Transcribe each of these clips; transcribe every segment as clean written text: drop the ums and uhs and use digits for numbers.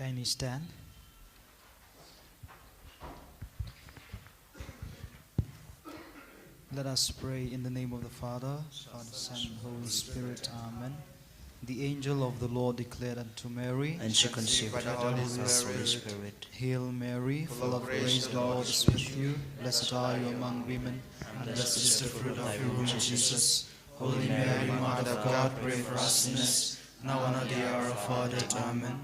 Kindly stand. Let us pray in the name of the Father, Son, and Holy Spirit. Amen. The angel of the Lord declared unto Mary, and she conceived by the Holy Spirit. Hail Mary, full of grace, the Lord is with you. Blessed are you among women, and blessed is the fruit of your womb, Jesus. Holy Mary, Mother of God, pray for us sinners, now and at the hour of our death. Amen.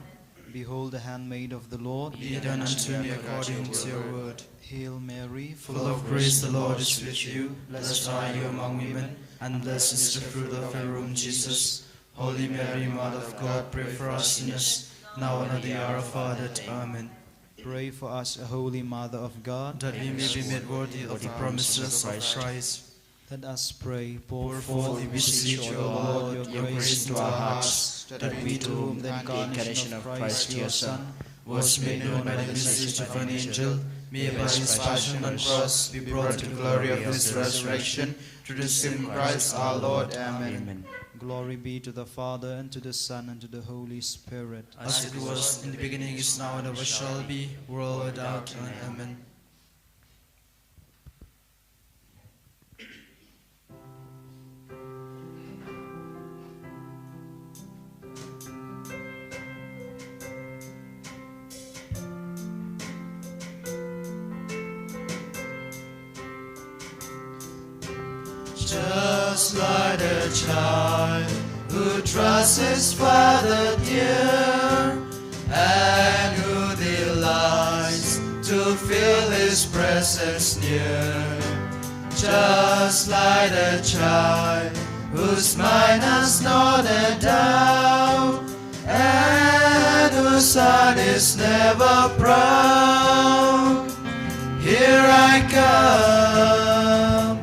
Behold the handmaid of the Lord, be it done unto me according to your word. Hail Mary, full of grace, the Lord is with you. Blessed are you among women, and blessed is the fruit of your womb, Jesus. Holy Mary, Mother of God, pray for us sinners, now and at the hour of our death. Amen. Pray for us, a holy Mother of God, that we may be made worthy of the promises of Christ. Let us pray. Pour forth, we beseech you, O Lord, your grace into our hearts, that we, to whom the incarnation of Christ, your Son, was made known by the message of an angel, may by his passion and cross be brought to the glory of his resurrection, through the same Christ our Lord. Amen. Glory be to the Father, and to the Son, and to the Holy Spirit. As it was in the beginning, is now, and ever shall be, world without end. Amen. Just like a child who trusts his Father dear, and who delights to feel his presence near. Just like a child whose mind has not a doubt, and whose heart is never proud. Here I come,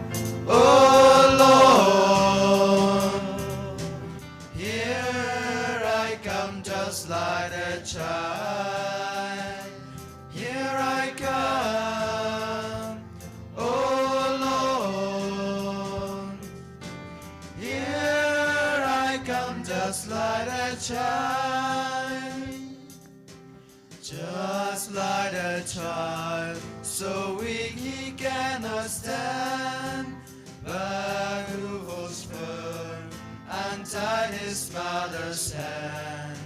oh Lord, here I come just like a child. Here I come, oh Lord, here I come just like a child. Just like a child, so weak he cannot stand, but who holds firm and tight his father's hand.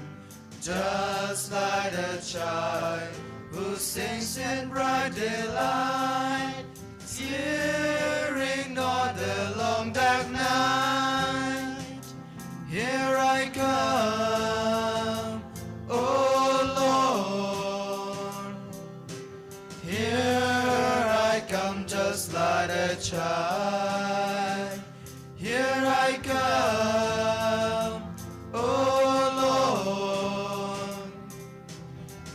Just like a child who sings in bright delight, fearing not the long dark night. Here I come, oh Lord, here I come just like a child. Here I come, oh Lord,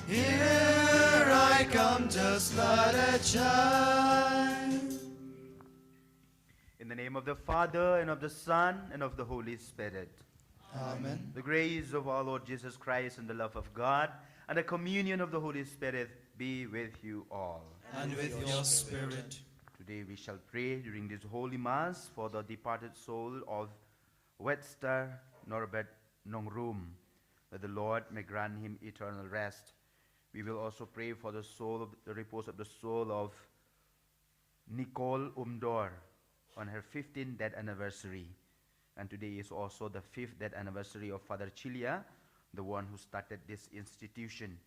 here I come just like a child. In the name of the Father, and of the Son, and of the Holy Spirit. Amen. The grace of our Lord Jesus Christ, and the love of God, and the communion of the Holy Spirit be with you all. And with your spirit. Today we shall pray during this Holy Mass for the departed soul of Webster Norbert Nongrum, that the Lord may grant him eternal rest. We will also pray for the repose of the soul of Nicole Umdor on her 15th death anniversary. And today is also the 5th death anniversary of Father Chilia, the one who started this institution.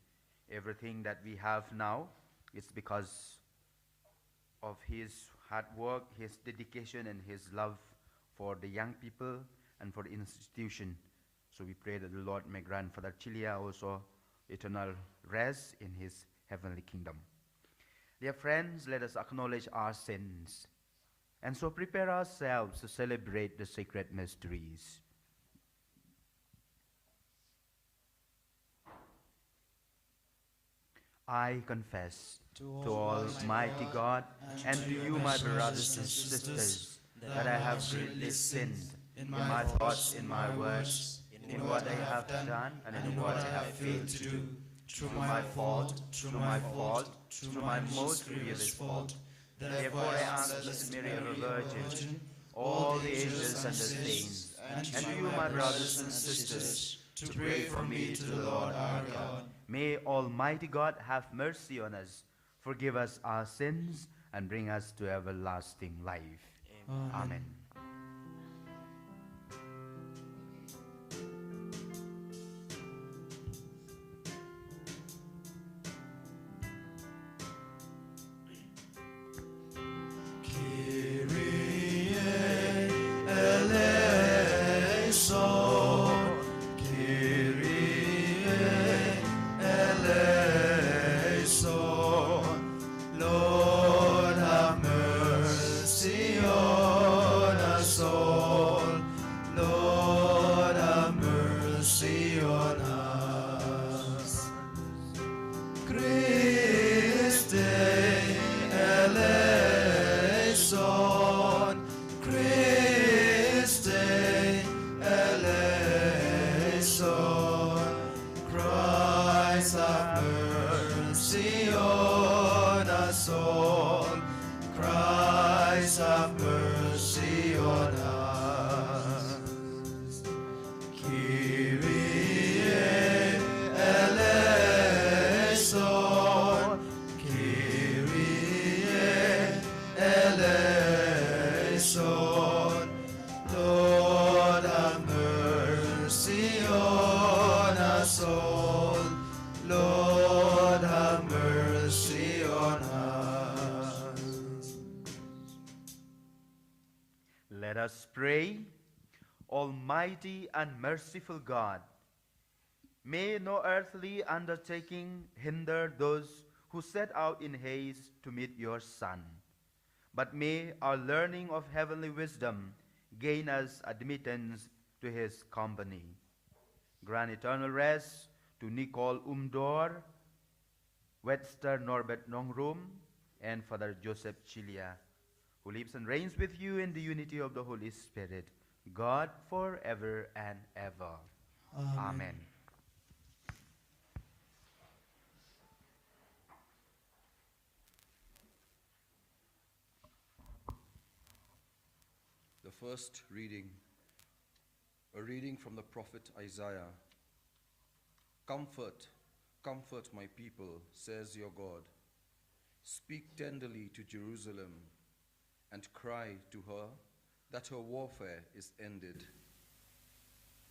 Everything that we have now is because of his hard work, his dedication, and his love for the young people and for the institution. So we pray that the Lord may grant Father Chilia also eternal rest in his heavenly kingdom. Dear friends, let us acknowledge our sins, and so prepare ourselves to celebrate the sacred mysteries. I confess to Almighty God and to you, my brothers and sisters, that I have greatly sinned in my thoughts, in my words, in what I have done and in what I have failed to do, through my fault, through my most grievous fault. Therefore I ask Blessed Mary, ever Virgin, all the angels and the saints, and you, my brothers and sisters, to pray for me to the Lord our God. May Almighty God have mercy on us, forgive us our sins, and bring us to everlasting life. Amen. Let us pray. Almighty and merciful God, may no earthly undertaking hinder those who set out in haste to meet your Son, but may our learning of heavenly wisdom gain us admittance to his company. Grant eternal rest to Nicole Umdor, Webster Norbert Nongrum, and Father Joseph Chilia, who lives and reigns with you in the unity of the Holy Spirit, God forever and ever. Amen. The first reading, a reading from the prophet Isaiah. Comfort, comfort my people, says your God. Speak tenderly to Jerusalem and cry to her that her warfare is ended,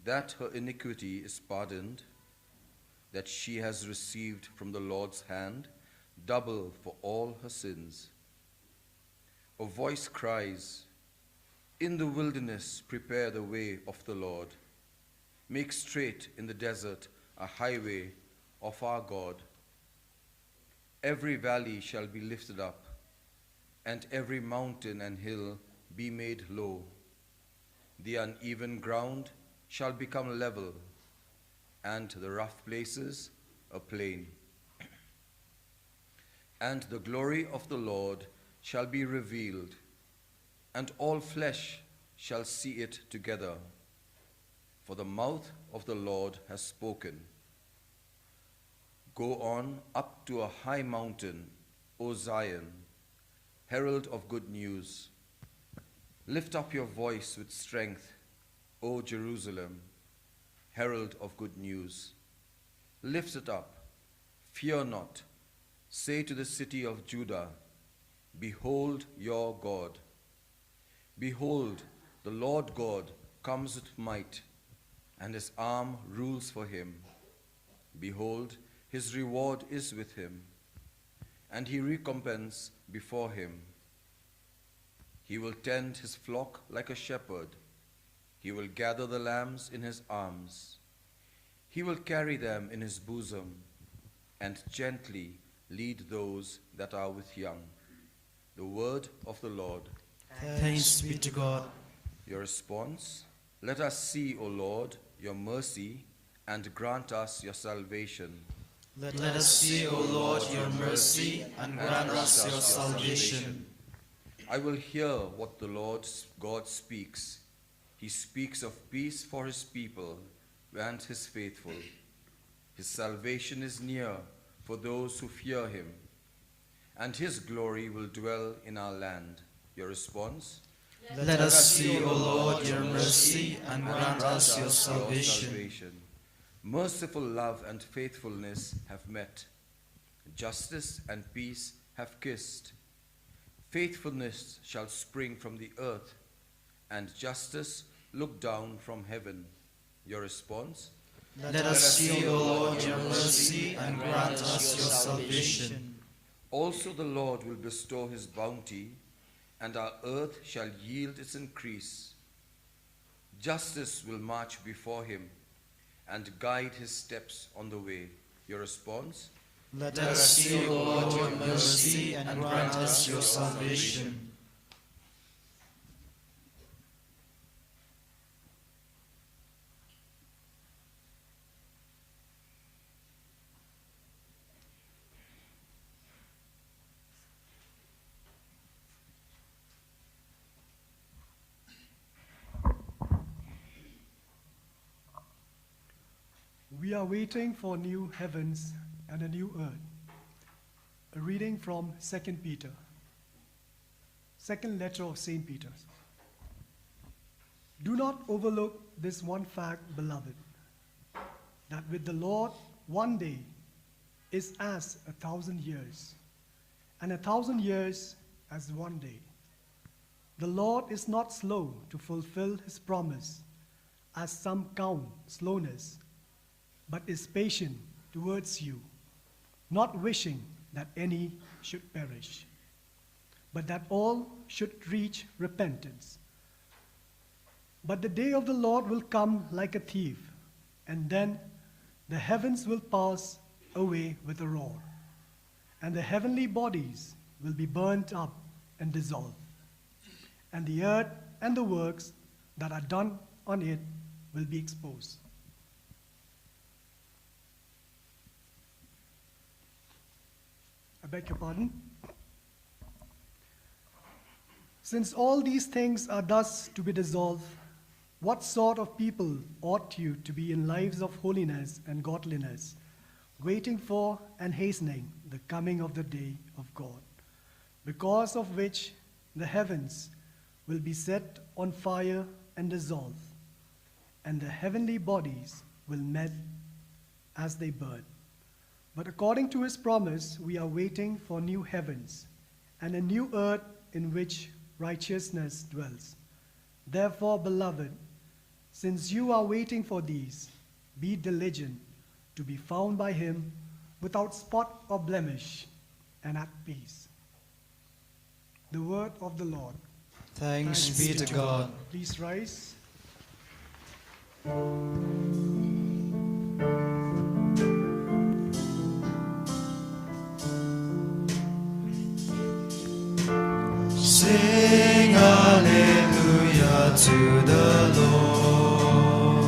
that her iniquity is pardoned, that she has received from the Lord's hand double for all her sins. A voice cries, in the wilderness prepare the way of the Lord. Make straight in the desert a highway of our God. Every valley shall be lifted up, and every mountain and hill be made low. The uneven ground shall become level, and the rough places a plain. And the glory of the Lord shall be revealed, and all flesh shall see it together. For the mouth of the Lord has spoken. Go on up to a high mountain, O Zion, herald of good news. Lift up your voice with strength, O Jerusalem, herald of good news. Lift it up, fear not. Say to the city of Judah, behold your God. Behold, the Lord God comes with might, and his arm rules for him. Behold, his reward is with him, and he recompense before him. He will tend his flock like a shepherd. He will gather the lambs in his arms. He will carry them in his bosom, and gently lead those that are with young. The word of the Lord. Thanks be to God. Your response: let us see, O Lord, your mercy, and grant us your salvation. Let us see, O Lord, your mercy, and grant us your salvation. I will hear what the Lord God speaks. He speaks of peace for his people and his faithful. His salvation is near for those who fear him, and his glory will dwell in our land. Your response? Let us see, O Lord, your mercy, and grant us your salvation. Merciful love and faithfulness have met. Justice and peace have kissed. Faithfulness shall spring from the earth, and justice look down from heaven. Your response? Let us see, O Lord, your mercy and grant us your salvation. Also the Lord will bestow his bounty, and our earth shall yield its increase. Justice will march before him and guide his steps on the way. Your response? Let us see, O Lord, your mercy and grant us your salvation. We are waiting for new heavens and a new earth. A reading from 2 Peter, second letter of St. Peter. Do not overlook this one fact, beloved, that with the Lord 1 day is as 1,000 years, and 1,000 years as 1 day. The Lord is not slow to fulfill his promise, as some count slowness, but is patient towards you, not wishing that any should perish, but that all should reach repentance. But the day of the Lord will come like a thief, and then the heavens will pass away with a roar, and the heavenly bodies will be burnt up and dissolved, and the earth and the works that are done on it will be exposed. I beg your pardon. Since all these things are thus to be dissolved, what sort of people ought you to be in lives of holiness and godliness, waiting for and hastening the coming of the day of God, because of which the heavens will be set on fire and dissolved, and the heavenly bodies will melt as they burn. But according to his promise, we are waiting for new heavens and a new earth in which righteousness dwells. Therefore, beloved, since you are waiting for these, be diligent to be found by him without spot or blemish and at peace. The word of the Lord. Thanks be to God. Please rise. Sing hallelujah to the Lord.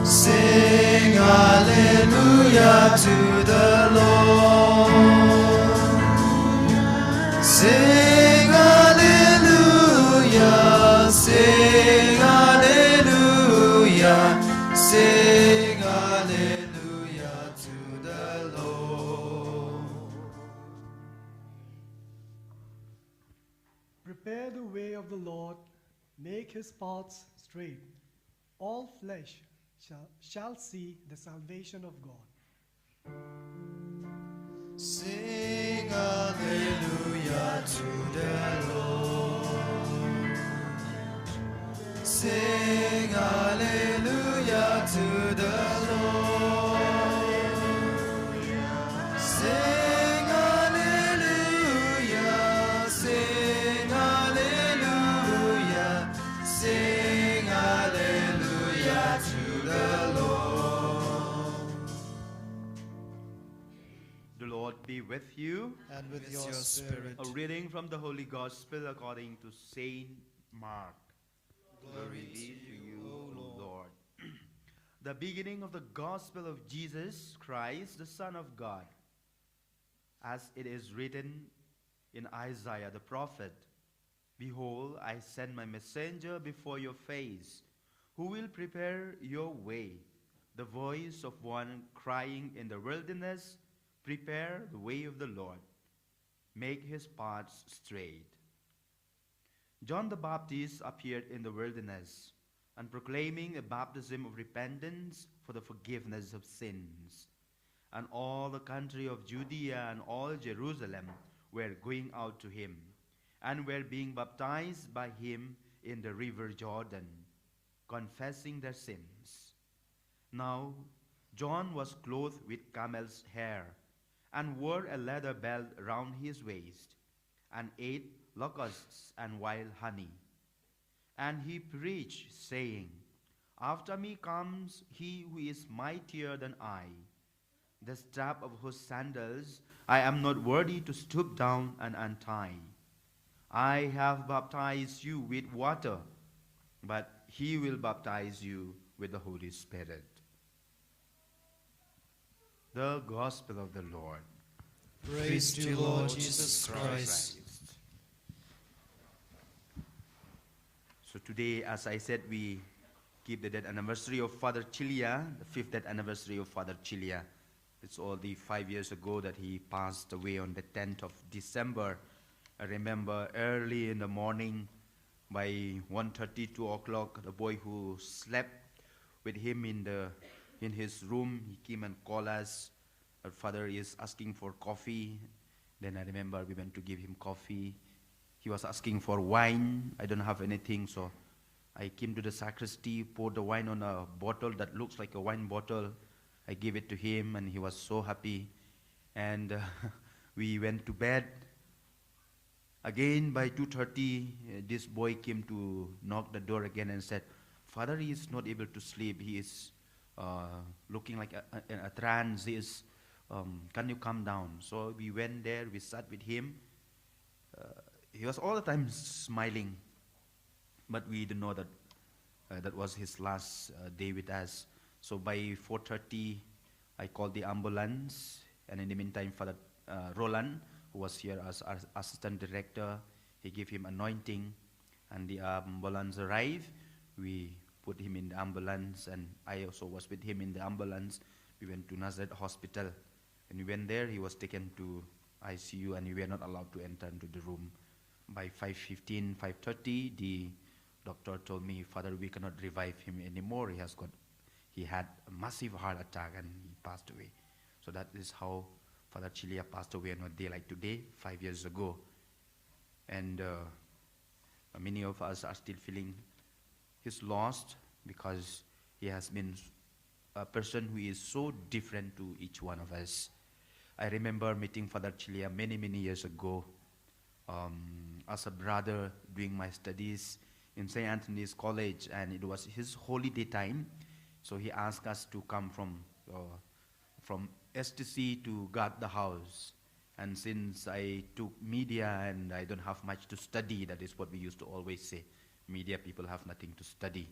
Sing hallelujah to the Lord. Sing hallelujah, sing hallelujah, sing hallelujah to the Lord. Prepare the way of the Lord, make his paths straight. All flesh shall see the salvation of God. Sing hallelujah to the Lord. Sing hallelujah to the Lord. Sing hallelujah, sing hallelujah, sing hallelujah to the Lord. The Lord be with you. And with your spirit. A reading from the Holy Gospel according to Saint Mark. Glory be to you, O Lord. The beginning of the Gospel of Jesus Christ, the Son of God. As it is written in Isaiah the prophet, Behold, I send my messenger before your face, who will prepare your way. The voice of one crying in the wilderness, Prepare the way of the Lord, make his paths straight. John the Baptist appeared in the wilderness, and proclaiming a baptism of repentance for the forgiveness of sins. And all the country of Judea and all Jerusalem were going out to him, and were being baptized by him in the river Jordan, confessing their sins. Now John was clothed with camel's hair, and wore a leather belt round his waist, and ate locusts and wild honey. And he preached, saying, After me comes he who is mightier than I, the strap of whose sandals I am not worthy to stoop down and untie. I have baptized you with water, but he will baptize you with the Holy Spirit. The Gospel of the Lord. Praise to you, Lord Jesus Christ. So today, as I said, we keep the death anniversary of Father Chilia, the 5th death anniversary of Father Chilia. It's already 5 years ago that he passed away on the 10th of December. I remember early in the morning, by 1:30, 2 o'clock, the boy who slept with him in his room, he came and called us. Our father is asking for coffee. Then I remember we went to give him coffee. He was asking for wine. I don't have anything, so I came to the sacristy, poured the wine on a bottle that looks like a wine bottle. I gave it to him, and he was so happy. And we went to bed. Again, by 2:30, this boy came to knock the door again and said, Father is not able to sleep. He is looking like a trance. He is, can you come down? So we went there. We sat with him. He was all the time smiling, but we didn't know that that was his last day with us. So by 4:30, I called the ambulance, and in the meantime, Father Roland, who was here as our assistant director, he gave him anointing, and the ambulance arrived. We put him in the ambulance, and I also was with him in the ambulance. We went to Nazareth Hospital, and we went there. He was taken to ICU, and we were not allowed to enter into the room. By 5:15, 5:30, the doctor told me, Father, we cannot revive him anymore. He had a massive heart attack, and he passed away. So that is how Father Chilia passed away on a day like today, 5 years ago. And many of us are still feeling his loss, because he has been a person who is so different to each one of us. I remember meeting Father Chilia many, many years ago as a brother doing my studies in St. Anthony's College, and it was his holiday time. So he asked us to come from STC to guard the house. And since I took media and I don't have much to study, that is what we used to always say. Media people have nothing to study.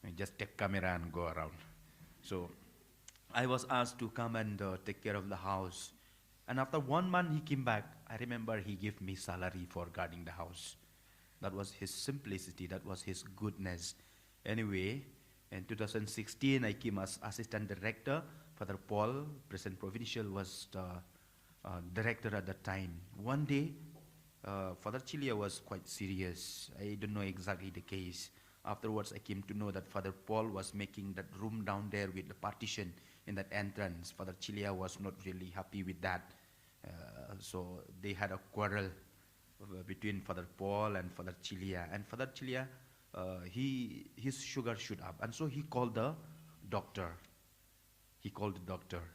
We just take camera and go around. So I was asked to come and take care of the house. And after 1 month he came back. I remember he gave me salary for guarding the house. That was his simplicity, that was his goodness. Anyway, in 2016 I came as assistant director. Father Paul, present provincial, was the director at that time. One day, Father Chilia was quite serious. I don't know exactly the case. Afterwards, I came to know that Father Paul was making that room down there with the partition in that entrance. Father Chilia was not really happy with that. So they had a quarrel between Father Paul and Father Chilia. And Father Chilia, his sugar shoot up. And so he called the doctor.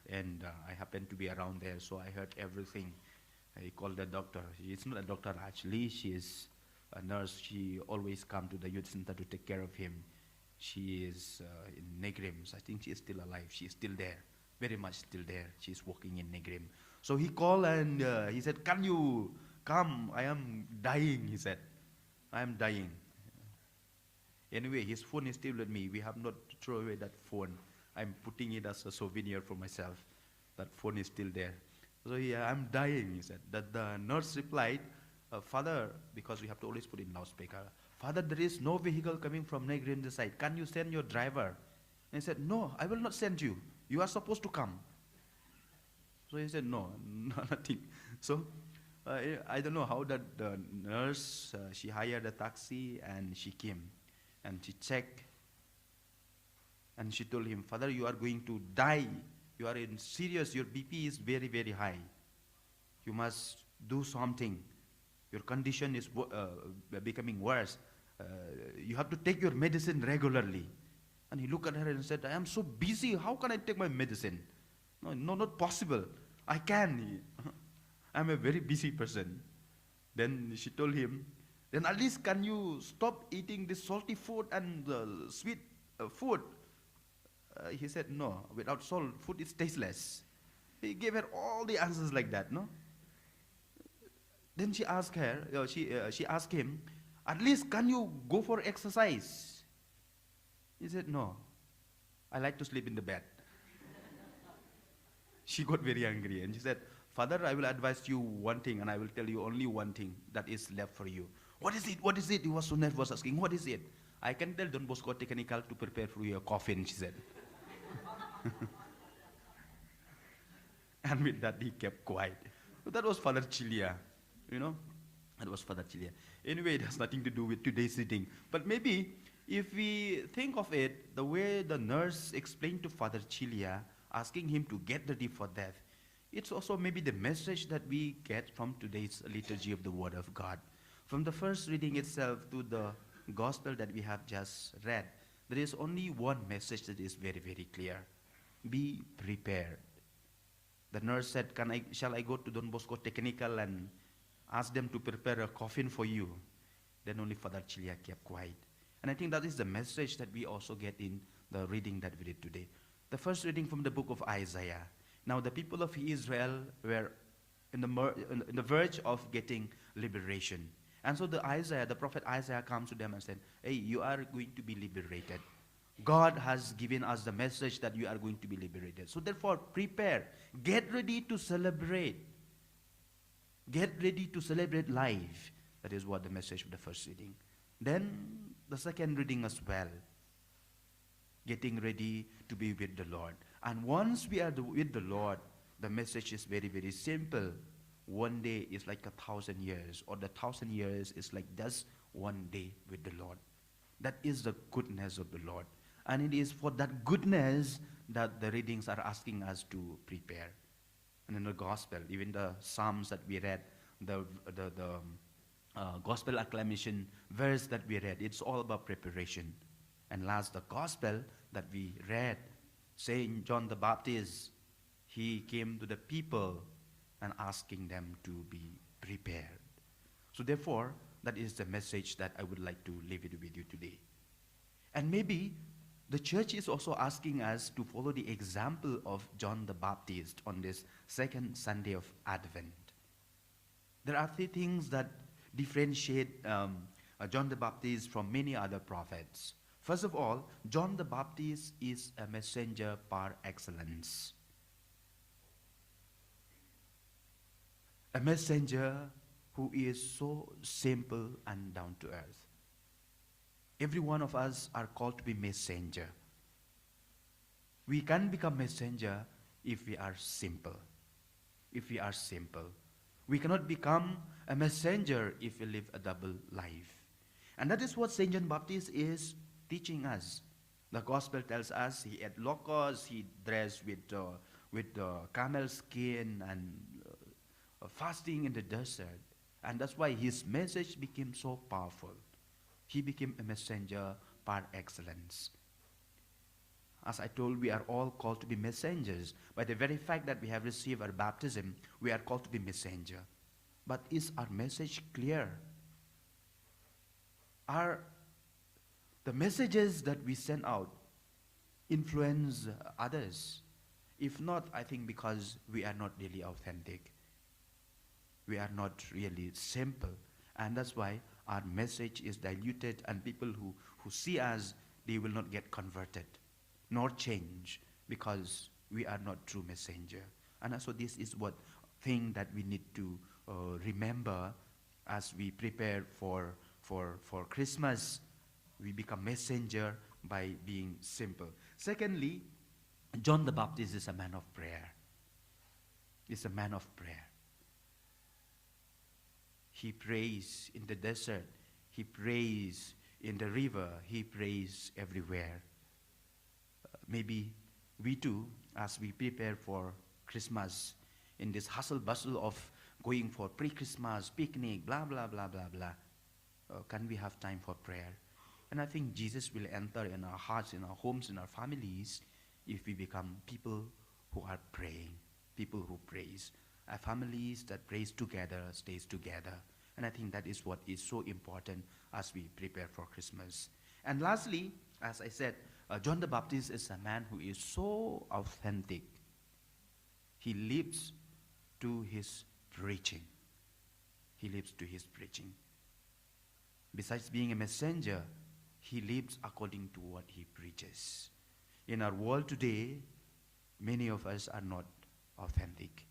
And I happened to be around there, so I heard everything. He called the doctor. She's not a doctor actually, she is a nurse. She always comes to the youth center to take care of him. She is in Negrims. I think she is still alive. She is still there, very much still there. She is working in Negrim. So he called and he said, can you come? I am dying, he said. I am dying. Anyway, his phone is still with me. We have not thrown away that phone. I'm putting it as a souvenir for myself. That phone is still there. So yeah, I'm dying, he said. That the nurse replied, Father, because we have to always put in loudspeaker, Father, there is no vehicle coming from Negrin this side. Can you send your driver? And he said, no, I will not send you. You are supposed to come. So he said, no, nothing. So I don't know how that the nurse, she hired a taxi and she came. And she checked And she told him, Father, you are going to die. You are in serious, your BP is very, very high. You must do something. Your condition is becoming worse. You have to take your medicine regularly. And he looked at her and said, I am so busy. How can I take my medicine? No, no, not possible. I can. I'm a very busy person. Then she told him, then at least can you stop eating this salty food and sweet food? He said, no, without salt, food is tasteless. He gave her all the answers like that, no? Then she asked her, she asked him, at least can you go for exercise? He said, no, I like to sleep in the bed. She got very angry and she said, Father, I will advise you one thing and I will tell you only one thing that is left for you. What is it? What is it? He was so nervous asking, what is it? I can tell Don Bosco technical to prepare for your coffin, she said. And with that, he kept quiet. So that was Father Chilia, you know. That was Father Chilia. Anyway, it has nothing to do with today's reading. But maybe if we think of it, the way the nurse explained to Father Chilia, asking him to get ready for death, it's also maybe the message that we get from today's liturgy of the Word of God. From the first reading itself to the gospel that we have just read, there is only one message that is very, very clear. Be prepared. The nurse said, shall I go to Don Bosco Technical and ask them to prepare a coffin for you? Then only Father Chilia kept quiet. And I think that is the message that we also get in the reading that we read today. The first reading from the book of Isaiah. Now the people of Israel were in the verge of getting liberation. And so the prophet Isaiah comes to them and said, hey, you are going to be liberated. God has given us the message that you are going to be liberated. So therefore, prepare. Get ready to celebrate. Get ready to celebrate life. That is what the message of the first reading. Then the second reading as well. Getting ready to be with the Lord. And once we are with the Lord, the message is very, very simple. One day is like 1,000 years, or the 1,000 years is like just one day with the Lord. That is the goodness of the Lord. And it is for that goodness that the readings are asking us to prepare. And in the gospel, even the Psalms that we read, the gospel acclamation verse that we read, it's all about preparation. And last, the gospel that we read, Saint John the Baptist, he came to the people and asking them to be prepared. So therefore, that is the message that I would like to leave it with you today. And maybe the church is also asking us to follow the example of John the Baptist on this second Sunday of Advent. There are three things that differentiate John the Baptist from many other prophets. First of all, John the Baptist is a messenger par excellence. A messenger who is so simple and down to earth. Every one of us are called to be messenger. We can become messenger if we are simple. If we are simple. We cannot become a messenger if we live a double life. And that is what Saint John Baptist is teaching us. The gospel tells us he ate locusts, he dressed with camel skin and fasting in the desert. And that's why his message became so powerful. He became a messenger par excellence. As I told, we are all called to be messengers. By the very fact that we have received our baptism, we are called to be messenger. But is our message clear? Are the messages that we send out influence others? If not, I think because we are not really authentic. We are not really simple. And that's why our message is diluted, and people who see us, they will not get converted nor change, because we are not true messenger. And so this is what thing that we need to remember as we prepare for Christmas. We become messenger by being simple. Secondly, John the Baptist is a man of prayer. He's a man of prayer. He prays in the desert. He prays in the river. He prays everywhere. maybe we too, as we prepare for Christmas, in this hustle bustle of going for pre-Christmas picnic, blah, blah, blah, blah, blah, can we have time for prayer? And I think Jesus will enter in our hearts, in our homes, in our families, if we become people who are praying, people who praise. Families that praise together, stays together. And I think that is what is so important as we prepare for Christmas. And lastly, as I said, John the Baptist is a man who is so authentic. He lives to his preaching. He lives to his preaching. Besides being a messenger, he lives according to what he preaches. In our world today, many of us are not authentic.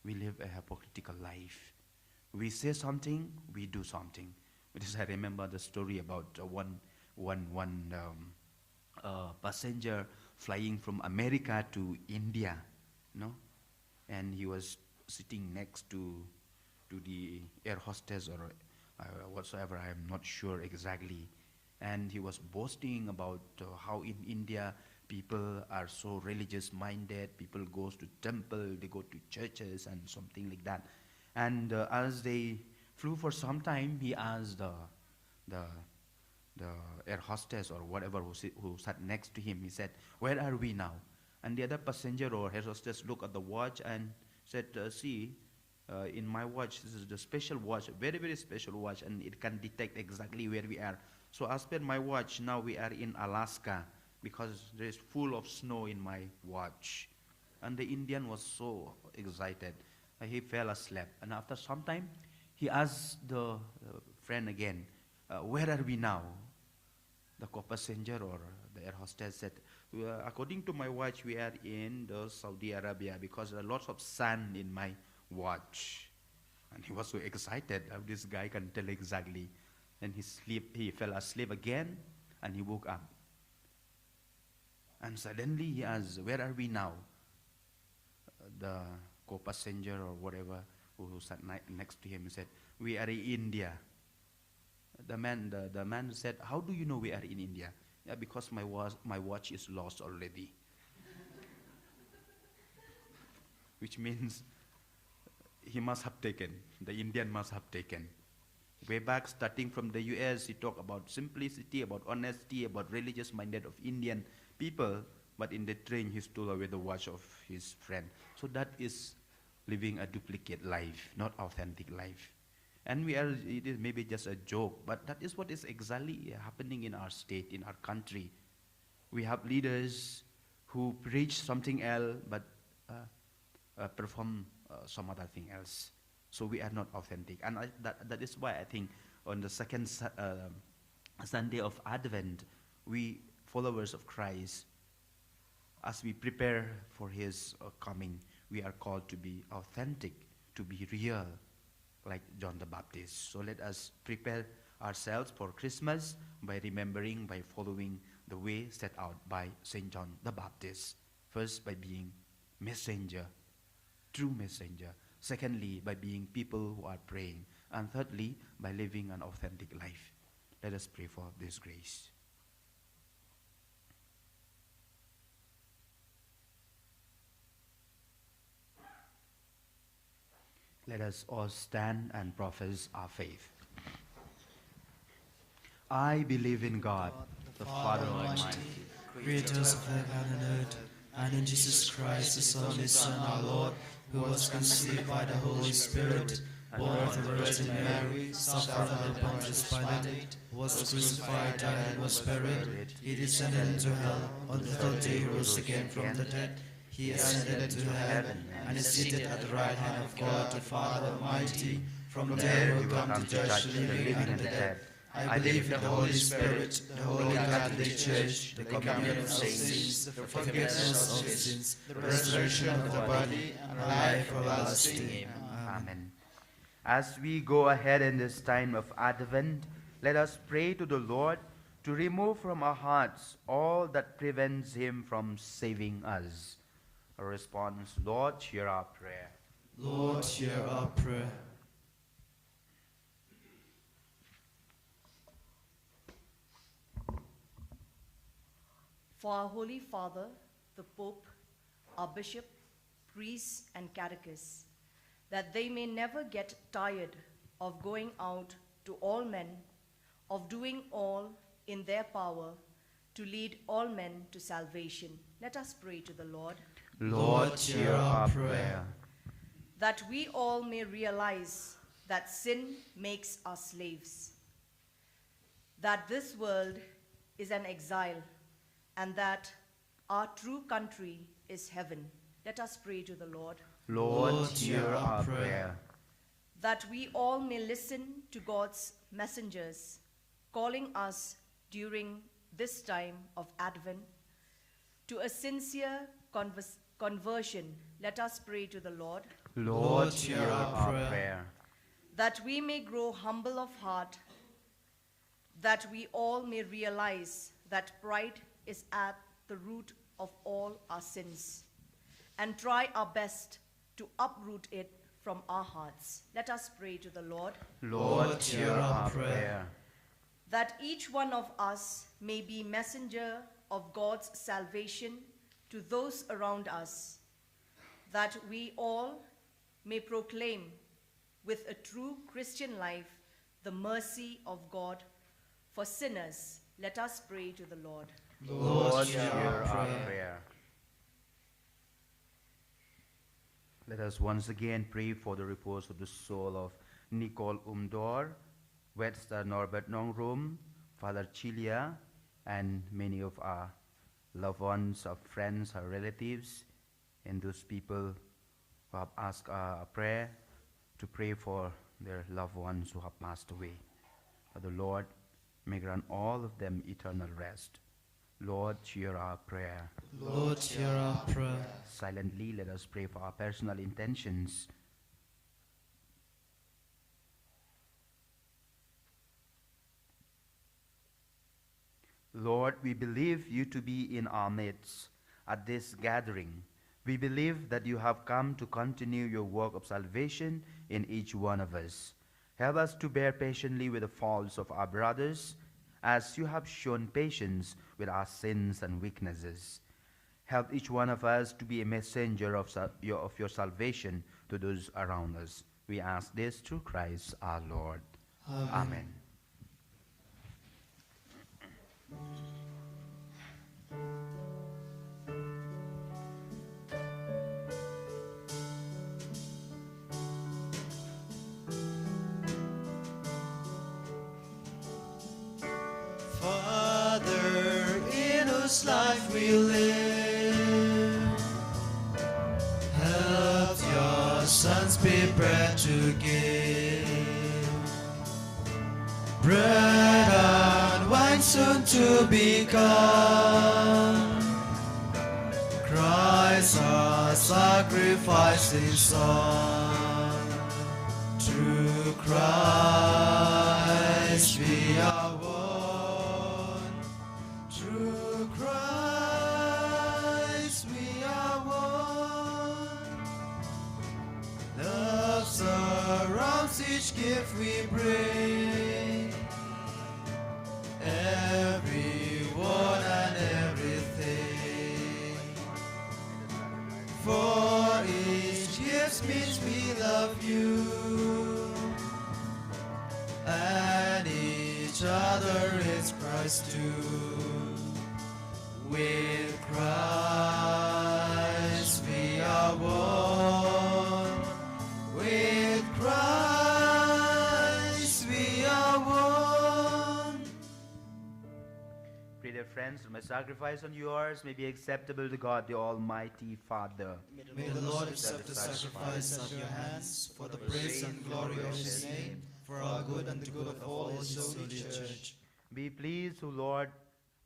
We live a hypocritical life. We say something, we do something. Because I remember the story about one passenger flying from America to India, and he was sitting next to the air hostess or whatsoever, I am not sure exactly. And he was boasting about how in India people are so religious minded, people goes to temple, they go to churches and something like that. And as they flew for some time, he asked the air hostess or whatever who sat next to him, he said, "Where are we now?" And the other passenger or air hostess looked at the watch and said, "See, in my watch, this is the special watch, very, very special watch, and it can detect exactly where we are. So as per my watch, now we are in Alaska because there is full of snow in my watch." And the Indian was so excited. He fell asleep. And after some time, he asked the friend again, "Where are we now?" The co-passenger or the air hostess said, "According to my watch, we are in the Saudi Arabia because there are lots of sand in my watch." And he was so excited. This guy can tell exactly. And he fell asleep again, and he woke up. And suddenly he asked, "Where are we now?" The co-passenger or whatever who sat next to him said, "We are in India." The man said, "How do you know we are in India?" "Yeah, because my watch is lost already." Which means he must have taken, the Indian must have taken. Way back, starting from the US, he talked about simplicity, about honesty, about religious minded of Indian people, but in the train he stole away the watch of his friend. So that is living a duplicate life, not authentic life. And it is maybe just a joke, but that is what is exactly happening in our state, in our country. We have leaders who preach something else, but perform some other thing else. So we are not authentic. And that is why I think on the second Sunday of Advent, we followers of Christ, as we prepare for his coming, we are called to be authentic, to be real, like John the Baptist. So let us prepare ourselves for Christmas by remembering, by following the way set out by St. John the Baptist. First, by being messenger, true messenger. Secondly, by being people who are praying. And thirdly, by living an authentic life. Let us pray for this grace. Let us all stand and profess our faith. I believe in God, the Father Almighty, creators of heaven and earth, and in Jesus Christ, His only Son, our Lord, who was conceived by the Holy Spirit, born of the Virgin Mary, suffered under Pontius Pilate, was crucified, died, and was buried. He descended into hell. On the third day he rose again from the dead. He ascended into heaven, and is seated at the right hand of God the Father Almighty. From there he will come to judge the living and the dead. I believe in the Holy Spirit, the Holy Catholic Church, the communion of saints, the forgiveness of sins, the resurrection of the body, and life everlasting. Amen. As we go ahead in this time of Advent, let us pray to the Lord to remove from our hearts all that prevents him from saving us. A response: Lord, hear our prayer. Lord, hear our prayer. for our Holy Father, the Pope, our Bishop, priests, and catechists, that they may never get tired of going out to all men, of doing all in their power to lead all men to salvation. Let us pray to the Lord. Lord, hear our prayer. That we all may realize that sin makes us slaves, that this world is an exile, and that our true country is heaven. Let us pray to the Lord. Lord, hear our prayer. That we all may listen to God's messengers calling us during this time of Advent to a sincere conversion. Let us pray to the Lord. Lord, hear our prayer. That we may grow humble of heart, that we all may realize that pride is at the root of all our sins, and try our best to uproot it from our hearts. Let us pray to the Lord. Lord, hear our prayer. That each one of us may be messenger of God's salvation to those around us, that we all may proclaim with a true Christian life the mercy of God for sinners. Let us pray to the Lord. Lord, hear our prayer. Let us once again pray for the repose of the soul of Nicole Umdor, Wetster Norbert Nongrum, Father Chilia, and many of our loved ones, our friends, our relatives, and those people who have asked a prayer to pray for their loved ones who have passed away. That the Lord may grant all of them eternal rest. Lord, hear our prayer. Lord, hear our prayer. Silently, let us pray for our personal intentions. Lord, we believe you to be in our midst at this gathering. We believe that you have come to continue your work of salvation in each one of us. Help us to bear patiently with the faults of our brothers, as you have shown patience with our sins and weaknesses. Help each one of us to be a messenger of your salvation to those around us. We ask this through Christ our Lord. Amen. Amen. Father, in whose life we live, help your sons be bread to give, bread and wine soon to be come. Christ our sacrificing Son, through Christ we are one, through Christ we are one. Love surrounds each gift we bring, everyone and everything. For each gift means we love you, and each other is Christ too. With Christ we are one, with Christ we are one. Pray, dear friends, that my sacrifice and yours may be acceptable to God, the Almighty Father. May the Lord accept the sacrifice at your hands for the praise and glory of his name, for our good and the good of all his holy church. Be pleased, O Lord,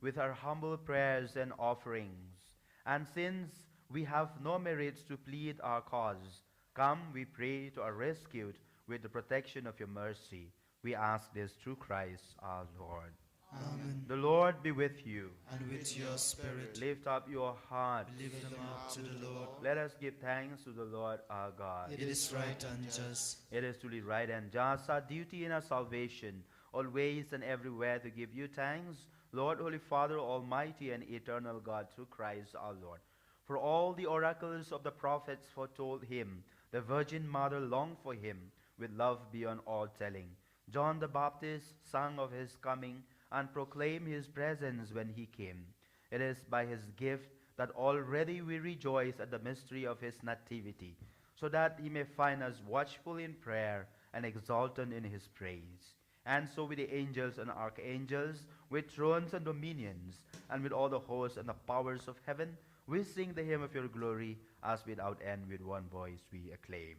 with our humble prayers and offerings. And since we have no merits to plead our cause, come, we pray, to our rescue with the protection of your mercy. We ask this through Christ our Lord. Amen. The Lord be with you. And with your spirit, Lift up your hearts. lift them up to the Lord. Let us give thanks to the Lord our God. It is right and just. It is truly right and just, our duty and our salvation, always and everywhere to give you thanks, Lord, Holy Father, Almighty and eternal God, through Christ our Lord. For all the oracles of the prophets foretold him, the Virgin Mother longed for him with love beyond all telling. John the Baptist sang of his coming and proclaimed his presence when he came. It is by his gift that already we rejoice at the mystery of his nativity, so that he may find us watchful in prayer and exultant in his praise. And so with the angels and archangels, with thrones and dominions, and with all the hosts and the powers of heaven, we sing the hymn of your glory, as without end with one voice we acclaim.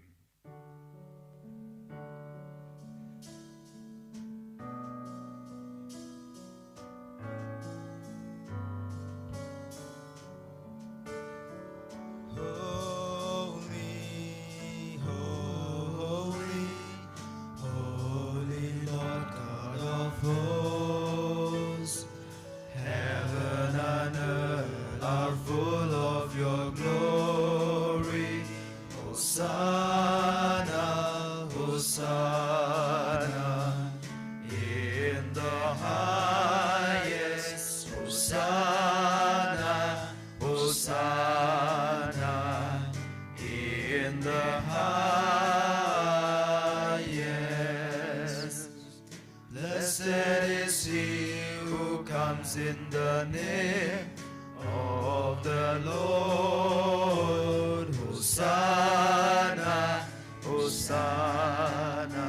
In the name of the Lord, Hosanna, Hosanna,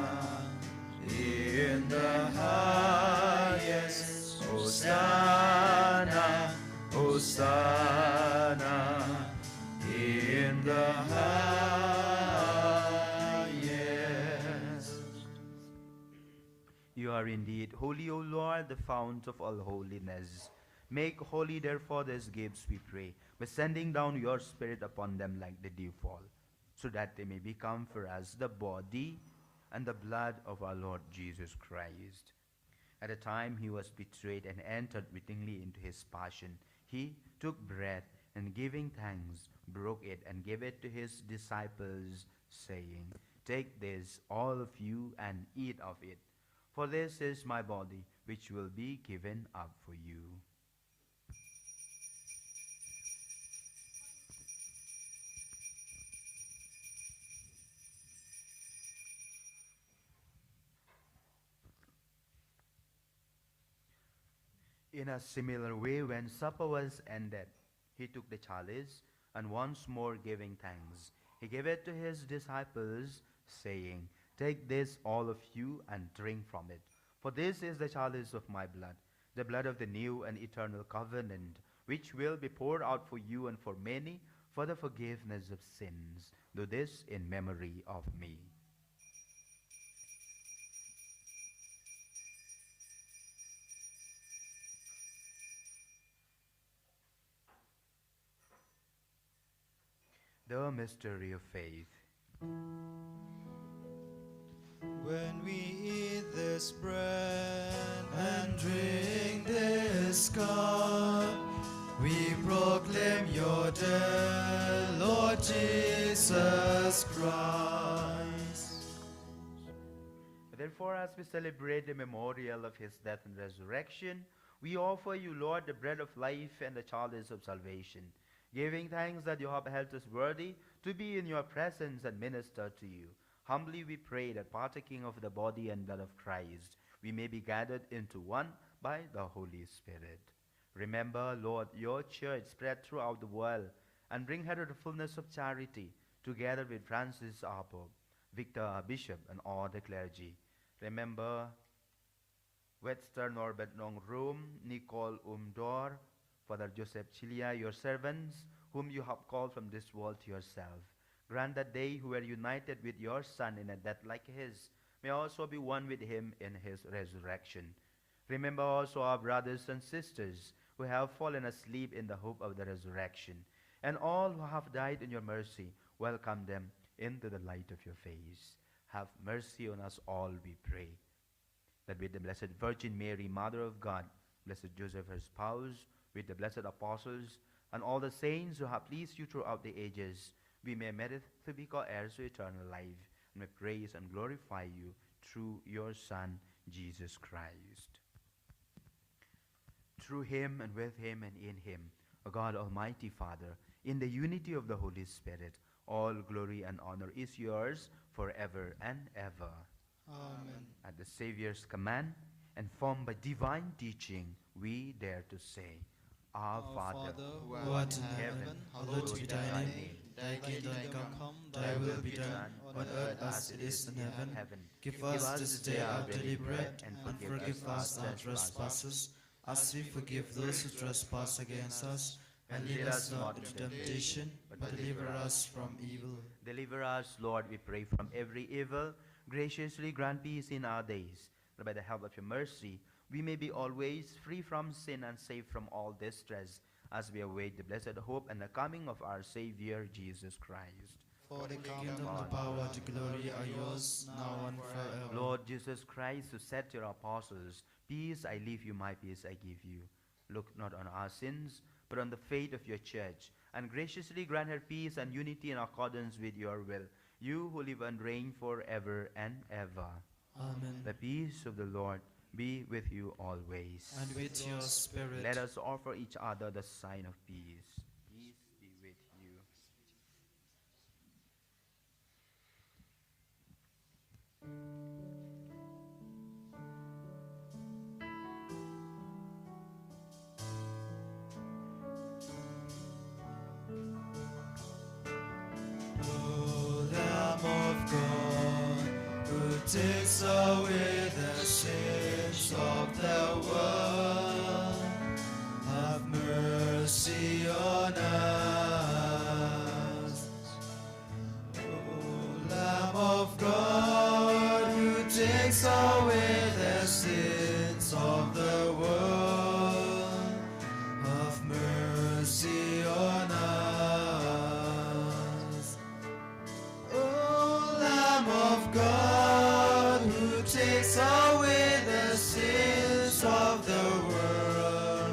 in the highest, Hosanna, Hosanna, in the highest. You are indeed holy, O Lord, the fount of all holiness. Make holy, therefore, these gifts, we pray, by sending down your Spirit upon them like the dewfall, so that they may become for us the body and the blood of our Lord Jesus Christ. At the time he was betrayed and entered wittingly into his passion, he took bread, and giving thanks, broke it and gave it to his disciples, saying, "Take this, all of you, and eat of it. For this is my body, which will be given up for you." In a similar way, when supper was ended, he took the chalice, and once more giving thanks, he gave it to his disciples, saying, "Take this, all of you, and drink from it. For this is the chalice of my blood, the blood of the new and eternal covenant, which will be poured out for you and for many for the forgiveness of sins. Do this in memory of me." The mystery of faith. When we eat this bread and drink this cup, we proclaim your death, Lord Jesus Christ. Therefore, as we celebrate the memorial of his death and resurrection, we offer you, Lord, the bread of life and the chalice of salvation, giving thanks that you have held us worthy to be in your presence and minister to you. Humbly we pray that, partaking of the body and blood of Christ, we may be gathered into one by the Holy Spirit. Remember, Lord, your church spread throughout the world, and bring her to the fullness of charity, together with Francis our Pope, Victor our Bishop, and all the clergy. Remember Webster Norbert Nong Rum, Nicole Umdor, Father Joseph Chilia, your servants, whom you have called from this world to yourself. Grant that they who were united with your Son in a death like his may also be one with him in his resurrection. Remember also our brothers and sisters who have fallen asleep in the hope of the resurrection, and all who have died in your mercy, welcome them into the light of your face. Have mercy on us all, we pray, that with the Blessed Virgin Mary, Mother of God, Blessed Joseph, her spouse, with the blessed apostles, and all the saints who have pleased you throughout the ages, we may merit to be co-heirs to eternal life, and may praise and glorify you through your Son, Jesus Christ. through him and with him and in him, O God Almighty Father, in the unity of the Holy Spirit, all glory and honor is yours forever and ever. Amen. At the Savior's command, and formed by divine teaching, we dare to say, Our Father, who art in heaven, hallowed be thy name. Thy kingdom come, thy will be done, on earth as it is in heaven. Give us this day our daily bread, and forgive us our trespasses, as we forgive those who trespass against us. And lead us not into temptation, but deliver us from evil. deliver us, Lord, we pray, from every evil. Graciously grant peace in our days, that by the help of your mercy, we may be always free from sin and safe from all distress, as we await the blessed hope and the coming of our Savior, Jesus Christ. For the kingdom, the power, the glory are yours, now and forever. Lord Jesus Christ, who said to your apostles, Peace I leave you, my peace I give you. Look not on our sins, but on the faith of your church, and graciously grant her peace and unity in accordance with your will, you who live and reign forever and ever. Amen. The peace of the Lord be with you always. And with your spirit. Let us offer each other the sign of peace. Peace be with you. O Lamb of God, who takes away the sins of the world, have mercy on us. O Lamb of God, who takes away the sins of the world, have mercy on us. O Lamb of God, who takes away the sins of the world,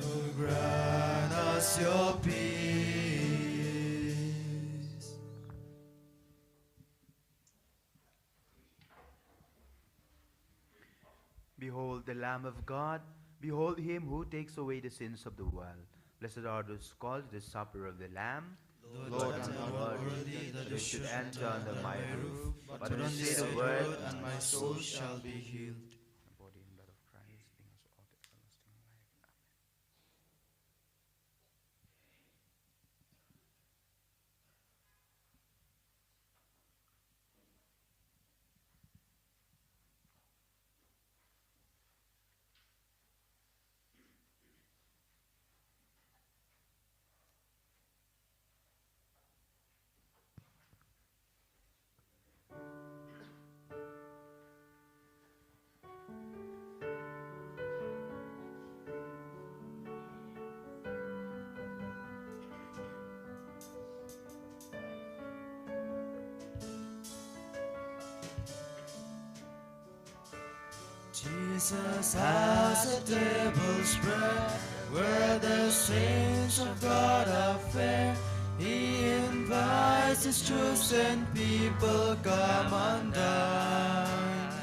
oh, grant us your peace. Behold the Lamb of God, behold him who takes away the sins of the world. Blessed are those called to the supper of the Lamb. Lord, I am not worthy that you should enter under my roof, but only say the word, and my soul shall be healed. The body and blood of Christ, bring us all to everlasting life. Amen. Jesus has a table spread where the saints of God are fed. He invites his chosen people, come and dine.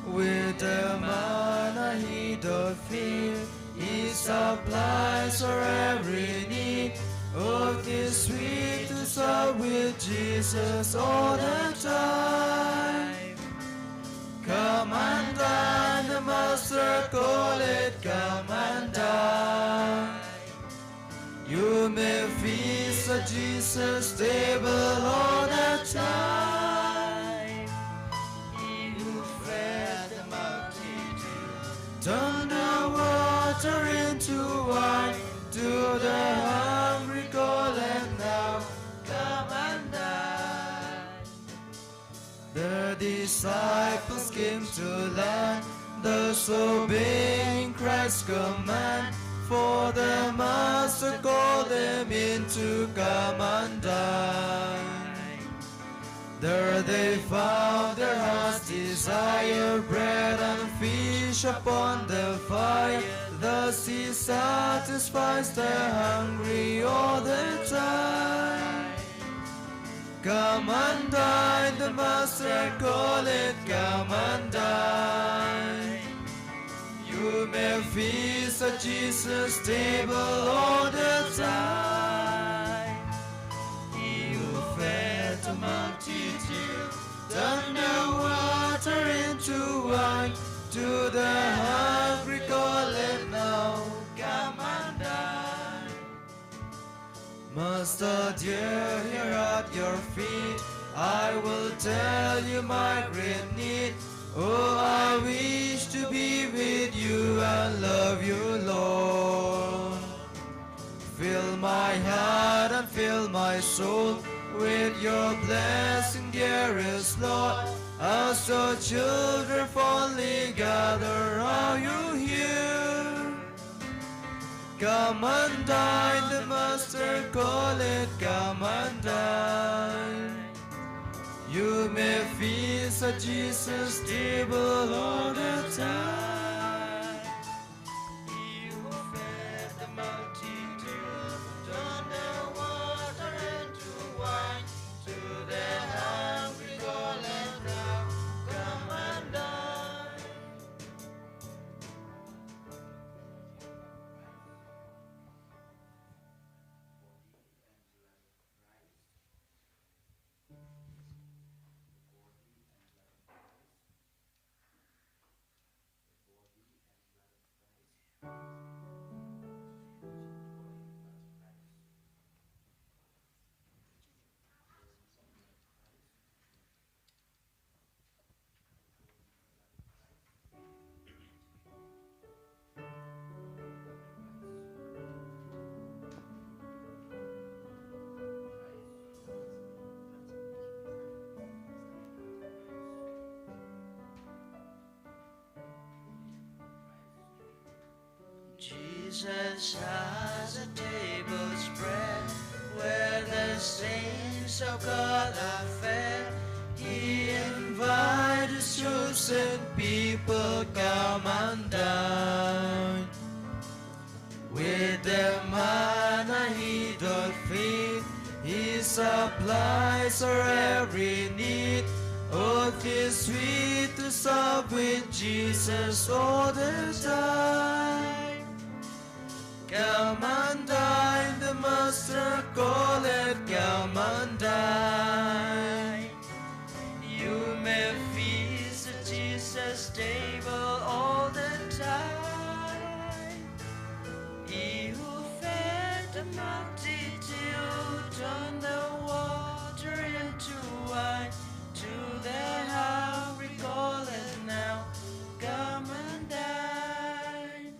With the manna he doth feed, he supplies our every need. Oh, 'tis sweet to sup with Jesus all the time. Come and dine, the Master call it, come and dine. You may feast at Jesus' table all the time. He who fed the multitude turned the water into wine. To the hungry call and now, come and dine. The disciples came to learn, thus obeying Christ's command. For the Master called them in to come and dine. There they found their heart's desire, bread and fish upon the fire. Thus he satisfies the hungry all the time. Come and dine, the Master call it, come and dine. You may feast at Jesus' table all the time. He who fed the multitude, turned the water into wine. To the hungry call it now, come and dine. Master dear, here at your feet, I will tell you my great need. Oh, I wish to be with you and love you, Lord. Fill my heart and fill my soul with your blessing, dearest Lord. As the children fondly gather, are you here? Come and dine, the Master call it, come and dine. You may feast at Jesus' table all the time. He who fed the multitude, turned the water into wine. To the hungry call it now, come and dine. Jesus has a table spread where the saints of God are fed. He invites his chosen people, come and dine. With the manna he doth feed, he supplies our every need. Oh, 'tis sweet to sup with Jesus all the time. Come and dine, the Master call it, come and dine. You may feast at Jesus' table all the time. He who fed the multitude, turned the water into wine. To the hungry call it now, come and dine.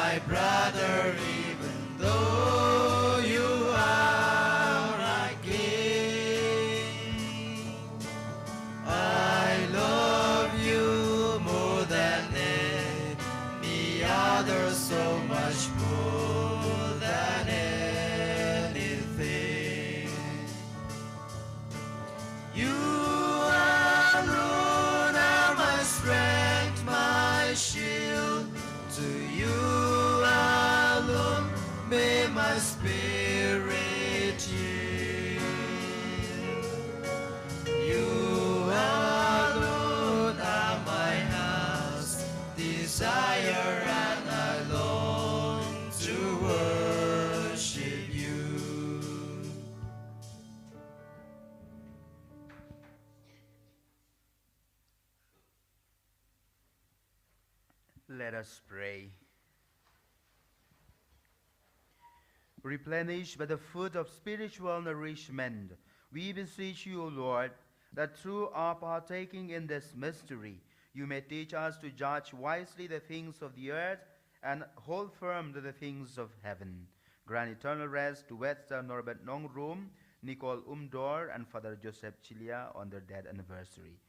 my brother, even though you are my king. I love you more than any other, so much more than anything. You alone are my strength, my shield. To you alone may my spirit yield. You alone are my heart's desire, and I long to worship you. Let us pray. Replenished by the food of spiritual nourishment, we beseech you, O Lord, that through our partaking in this mystery, you may teach us to judge wisely the things of the earth and hold firm to the things of heaven. Grant eternal rest to Wetster Norbert Nongrum, Nicole Umdor, and Father Joseph Chilia on their death anniversary.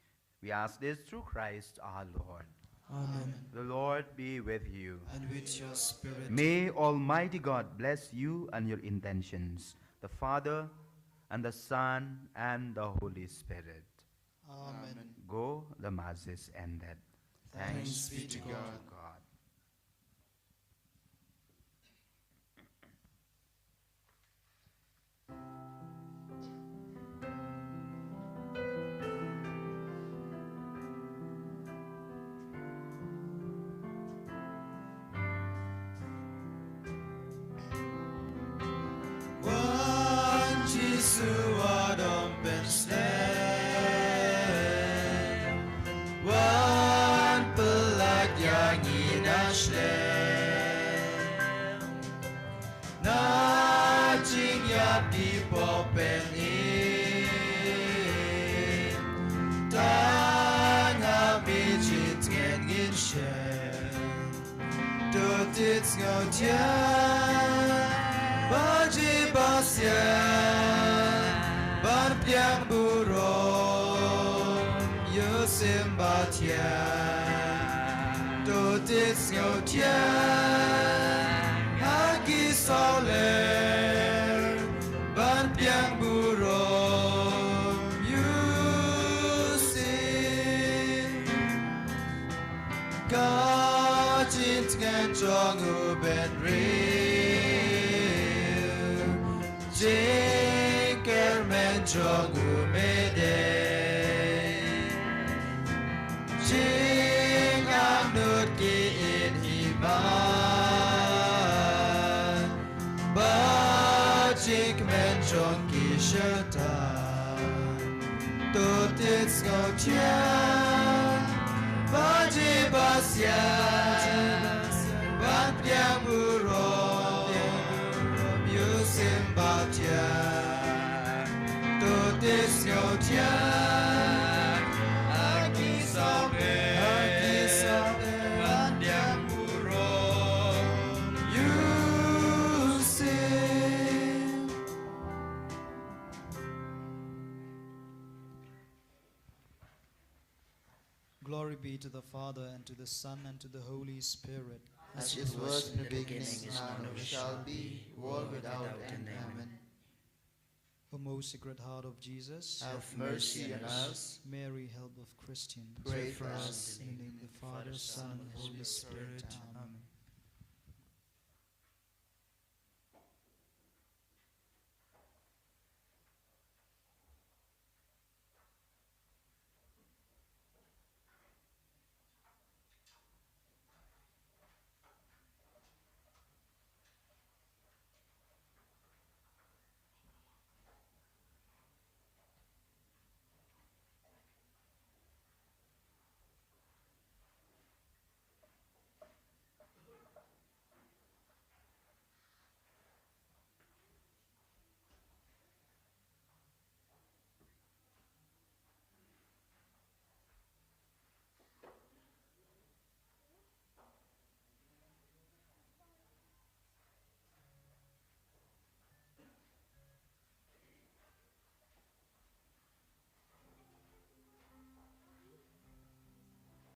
We ask this through Christ our Lord. Amen. The Lord be with you. And with your spirit. May Almighty God bless you and your intentions, the Father, and the Son, and the Holy Spirit. Amen. Go, the Mass is ended. Thanks be to God. Wan Jesu adom pensle, wan pelat yang inasle, na jing ya pipo penin, tan ha mijit ngen ngin shen, do tits ngau tian. Baji basyan, ban piang burong, yusim batian, do tits ngau tian, hagi soler, ban piang burong, yusim, kajin ngan jong uben rin. Jinker men jogu mede, jing amnut ki in himan, bajik men jong ki shetan, tutits ngau tian, baji basyan, ban piang burong. Simbatia, totes yotia, aki sabe, bandiang burong, you sing. Glory be to the Father, and to the Son, and to the Holy Spirit. As it was in the beginning, is now, and ever shall be, world without end. Amen. O most Sacred Heart of Jesus, Have mercy on us. Mary, help of Christians, Pray for us. in the name of the Father, Son, and Holy Spirit. Amen.